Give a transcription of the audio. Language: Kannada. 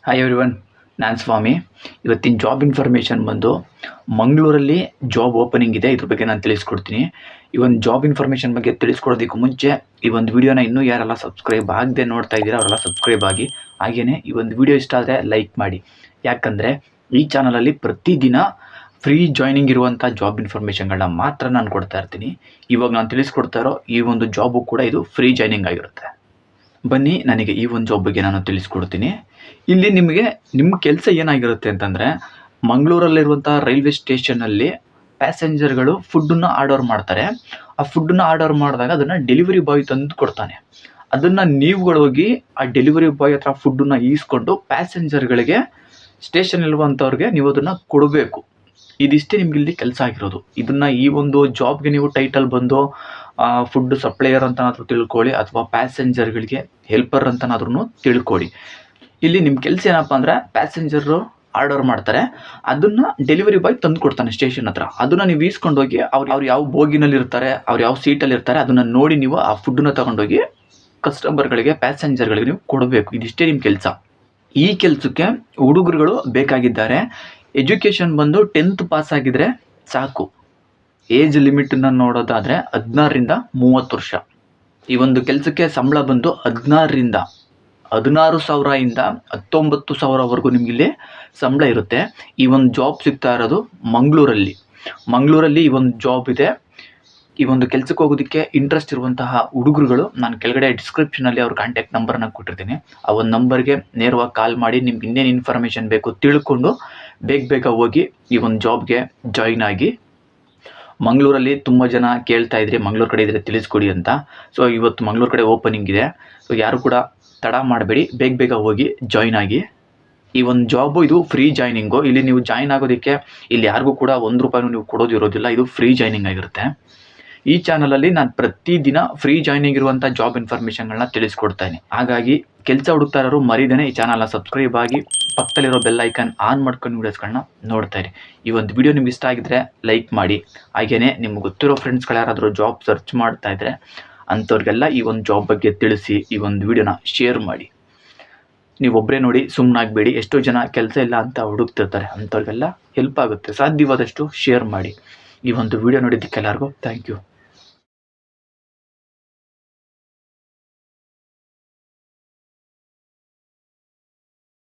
ಹಾಯ್ ಎವ್ರಿವನ್, ನಾನು ಸ್ವಾಮಿ. ಇವತ್ತಿನ ಜಾಬ್ ಇನ್ಫಾರ್ಮೇಷನ್ ಬಂದು ಮಂಗಳೂರಲ್ಲಿ ಜಾಬ್ ಓಪನಿಂಗ್ ಇದೆ. ಇದ್ರ ಬಗ್ಗೆ ನಾನು ತಿಳಿಸ್ಕೊಡ್ತೀನಿ. ಈ ಒಂದು ಜಾಬ್ ಇನ್ಫಾರ್ಮೇಷನ್ ಬಗ್ಗೆ ತಿಳಿಸ್ಕೊಡೋದಕ್ಕೂ ಮುಂಚೆ ಈ ಒಂದು ವಿಡಿಯೋನ ಇನ್ನೂ ಯಾರೆಲ್ಲ ಸಬ್ಸ್ಕ್ರೈಬ್ ಆಗದೆ ನೋಡ್ತಾ ಇದ್ದೀರಾ ಅವರೆಲ್ಲ ಸಬ್ಸ್ಕ್ರೈಬ್ ಆಗಿ. ಹಾಗೆಯೇ ಈ ಒಂದು ವಿಡಿಯೋ ಇಷ್ಟ ಆದರೆ ಲೈಕ್ ಮಾಡಿ. ಯಾಕಂದರೆ ಈ ಚಾನಲಲ್ಲಿ ಪ್ರತಿದಿನ ಫ್ರೀ ಜಾಯ್ನಿಂಗ್ ಇರುವಂಥ ಜಾಬ್ ಇನ್ಫಾರ್ಮೇಷನ್ಗಳನ್ನ ಮಾತ್ರ ನಾನು ಕೊಡ್ತಾ ಇರ್ತೀನಿ. ಇವಾಗ ನಾನು ತಿಳಿಸ್ಕೊಡ್ತಾ ಇರೋ ಈ ಒಂದು ಜಾಬು ಕೂಡ ಇದು ಫ್ರೀ ಜಾಯ್ನಿಂಗ್ ಆಗಿರುತ್ತೆ. ಬನ್ನಿ, ನನಗೆ ಈ ಒಂದು ಜಾಬ್ ಬಗ್ಗೆ ನಾನು ತಿಳಿಸ್ಕೊಡ್ತೀನಿ. ಇಲ್ಲಿ ನಿಮ್ಮ ಕೆಲಸ ಏನಾಗಿರುತ್ತೆ ಅಂತಂದರೆ, ಮಂಗಳೂರಲ್ಲಿರುವಂಥ ರೈಲ್ವೆ ಸ್ಟೇಷನಲ್ಲಿ ಪ್ಯಾಸೆಂಜರ್ಗಳು ಫುಡ್ಡನ್ನು ಆರ್ಡರ್ ಮಾಡ್ತಾರೆ. ಆ ಫುಡ್ಡನ್ನು ಆರ್ಡರ್ ಮಾಡಿದಾಗ ಅದನ್ನು ಡೆಲಿವರಿ ಬಾಯ್ ತಂದು ಕೊಡ್ತಾನೆ. ಅದನ್ನು ನೀವುಗಳು ಹೋಗಿ ಆ ಡೆಲಿವರಿ ಬಾಯ್ ಹತ್ರ ಫುಡ್ಡನ್ನು ಈಸ್ಕೊಂಡು ಪ್ಯಾಸೆಂಜರ್ಗಳಿಗೆ ಸ್ಟೇಷನಲ್ಲಿರುವಂಥವ್ರಿಗೆ ನೀವು ಅದನ್ನು ಕೊಡಬೇಕು. ಇದಿಷ್ಟೇ ನಿಮ್ಗೆ ಇಲ್ಲಿ ಕೆಲಸ ಆಗಿರೋದು. ಇದನ್ನು ಈ ಒಂದು ಜಾಬ್ಗೆ ನೀವು ಟೈಟಲ್ ಬಂದು ಫುಡ್ ಸಪ್ಲೈಯರ್ ಅಂತನಾದರೂ ತಿಳ್ಕೊಳ್ಳಿ, ಅಥವಾ ಪ್ಯಾಸೆಂಜರ್ಗಳಿಗೆ ಹೆಲ್ಪರ್ ಅಂತನಾದ್ರೂ ತಿಳ್ಕೊಳ್ಳಿ. ಇಲ್ಲಿ ನಿಮ್ಮ ಕೆಲಸ ಏನಪ್ಪ ಅಂದರೆ, ಪ್ಯಾಸೆಂಜರು ಆರ್ಡರ್ ಮಾಡ್ತಾರೆ, ಅದನ್ನು ಡೆಲಿವರಿ ಬಾಯ್ ತಂದು ಕೊಡ್ತಾನೆ ಸ್ಟೇಷನ್ ಹತ್ರ. ಅದನ್ನು ನೀವು ಈಸ್ಕೊಂಡೋಗಿ ಅವ್ರು ಯಾವ ಬೋಗಿನಲ್ಲಿ ಇರ್ತಾರೆ, ಅವ್ರು ಯಾವ ಸೀಟಲ್ಲಿ ಇರ್ತಾರೆ ಅದನ್ನು ನೋಡಿ ನೀವು ಆ ಫುಡ್ಡನ್ನು ತಗೊಂಡೋಗಿ ಕಸ್ಟಮರ್ಗಳಿಗೆ, ಪ್ಯಾಸೆಂಜರ್ಗಳಿಗೆ ನೀವು ಕೊಡಬೇಕು. ಇದಿಷ್ಟೇ ನಿಮ್ಮ ಕೆಲಸ. ಈ ಕೆಲಸಕ್ಕೆ ಹುಡುಗರುಗಳು ಬೇಕಾಗಿದ್ದಾರೆ. ಎಜುಕೇಷನ್ ಬಂದು 10th ಪಾಸ್ ಆಗಿದ್ರೆ ಸಾಕು. ಏಜ್ ಲಿಮಿಟನ್ನು ನೋಡೋದಾದರೆ 16ರಿಂದ 30 ವರ್ಷ. ಈ ಒಂದು ಕೆಲಸಕ್ಕೆ ಸಂಬಳ ಬಂದು 16,000ಇಂದ 19,000ವರೆಗೂ ನಿಮಗಿಲ್ಲಿ ಸಂಬಳ ಇರುತ್ತೆ. ಈ ಒಂದು ಜಾಬ್ ಸಿಗ್ತಾ ಇರೋದು ಮಂಗಳೂರಲ್ಲಿ ಈ ಒಂದು ಜಾಬ್ ಇದೆ. ಈ ಒಂದು ಕೆಲಸಕ್ಕೆ ಹೋಗೋದಕ್ಕೆ ಇಂಟ್ರೆಸ್ಟ್ ಇರುವಂತಹ ಹುಡುಗರುಗಳು ನಾನು ಕೆಳಗಡೆ ಡಿಸ್ಕ್ರಿಪ್ಷನಲ್ಲಿ ಅವ್ರ ಕಾಂಟ್ಯಾಕ್ಟ್ ನಂಬರನ್ನು ಕೊಟ್ಟಿರ್ತೀನಿ. ಆ ಒಂದು ನಂಬರ್ಗೆ ನೇರವಾಗಿ ಕಾಲ್ ಮಾಡಿ ನಿಮ್ಗೆ ಇನ್ನೇನು ಇನ್ಫಾರ್ಮೇಷನ್ ಬೇಕು ತಿಳ್ಕೊಂಡು ಬೇಗ ಹೋಗಿ ಈ ಒಂದು ಜಾಬ್ಗೆ ಜಾಯಿನ್ ಆಗಿ. ಮಂಗಳೂರಲ್ಲಿ ತುಂಬ ಜನ ಕೇಳ್ತಾ ಇದ್ರಿ ಮಂಗಳೂರು ಕಡೆ ಇದ್ದರೆ ತಿಳಿಸ್ಕೊಡಿ ಅಂತ. ಸೊ ಇವತ್ತು ಮಂಗಳೂರು ಕಡೆ ಓಪನಿಂಗ್ ಇದೆ. ಸೊ ಯಾರು ಕೂಡ ತಡ ಮಾಡಬೇಡಿ, ಬೇಗ ಹೋಗಿ ಜಾಯಿನ್ ಆಗಿ. ಈ ಒಂದು ಜಾಬು ಇದು ಫ್ರೀ ಜಾಯ್ನಿಂಗು. ಇಲ್ಲಿ ನೀವು ಜಾಯ್ನ್ ಆಗೋದಕ್ಕೆ ಇಲ್ಲಿ ಯಾರಿಗೂ ಕೂಡ 1 ರೂಪಾಯಿನೂ ನೀವು ಕೊಡೋದಿರೋದಿಲ್ಲ. ಇದು ಫ್ರೀ ಜಾಯ್ನಿಂಗ್ ಆಗಿರುತ್ತೆ. ಈ ಚಾನಲಲ್ಲಿ ನಾನು ಪ್ರತಿದಿನ ಫ್ರೀ ಜಾಯ್ನಿಂಗ್ ಇರುವಂಥ ಜಾಬ್ ಇನ್ಫಾರ್ಮೇಷನ್ಗಳನ್ನ ತಿಳಿಸ್ಕೊಡ್ತಾನೆ. ಹಾಗಾಗಿ ಕೆಲಸ ಹುಡುಕ್ತಾ ಇರೋರು ಮರಿದೇನೆ ಈ ಚಾನಲ್ನ ಸಬ್ಸ್ಕ್ರೈಬ್ ಆಗಿ ಪಕ್ಕದಲ್ಲಿರೋ ಬೆಲ್ ಐಕನ್ ಆನ್ ಮಾಡ್ಕೊಂಡು ವೀಡಿಯೋಸ್ಗಳನ್ನ ನೋಡ್ತಾ ಇರಿ. ಈ ಒಂದು ವಿಡಿಯೋ ನಿಮ್ಗೆ ಇಷ್ಟ ಆಗಿದ್ರೆ ಲೈಕ್ ಮಾಡಿ. ಹಾಗೆಯೇ ನಿಮ್ಗೆ ಗೊತ್ತಿರೋ ಫ್ರೆಂಡ್ಸ್ಗಳು ಯಾರಾದರೂ ಜಾಬ್ ಸರ್ಚ್ ಮಾಡ್ತಾ ಇದ್ದರೆ ಅಂಥವ್ರಿಗೆಲ್ಲ ಈ ಒಂದು ಜಾಬ್ ಬಗ್ಗೆ ತಿಳಿಸಿ. ಈ ಒಂದು ವಿಡಿಯೋನ ಶೇರ್ ಮಾಡಿ. ನೀವು ಒಬ್ಬರೇ ನೋಡಿ ಸುಮ್ಮನಾಗಬೇಡಿ. ಎಷ್ಟೋ ಜನ ಕೆಲಸ ಇಲ್ಲ ಅಂತ ಹುಡುಕ್ತಿರ್ತಾರೆ, ಅಂಥವ್ರಿಗೆಲ್ಲ ಹೆಲ್ಪ್ ಆಗುತ್ತೆ. ಸಾಧ್ಯವಾದಷ್ಟು ಶೇರ್ ಮಾಡಿ. ಈ ಒಂದು ವಿಡಿಯೋ ನೋಡಿದ್ದಕ್ಕೆಲ್ಲರಿಗೂ ಥ್ಯಾಂಕ್ ಯು.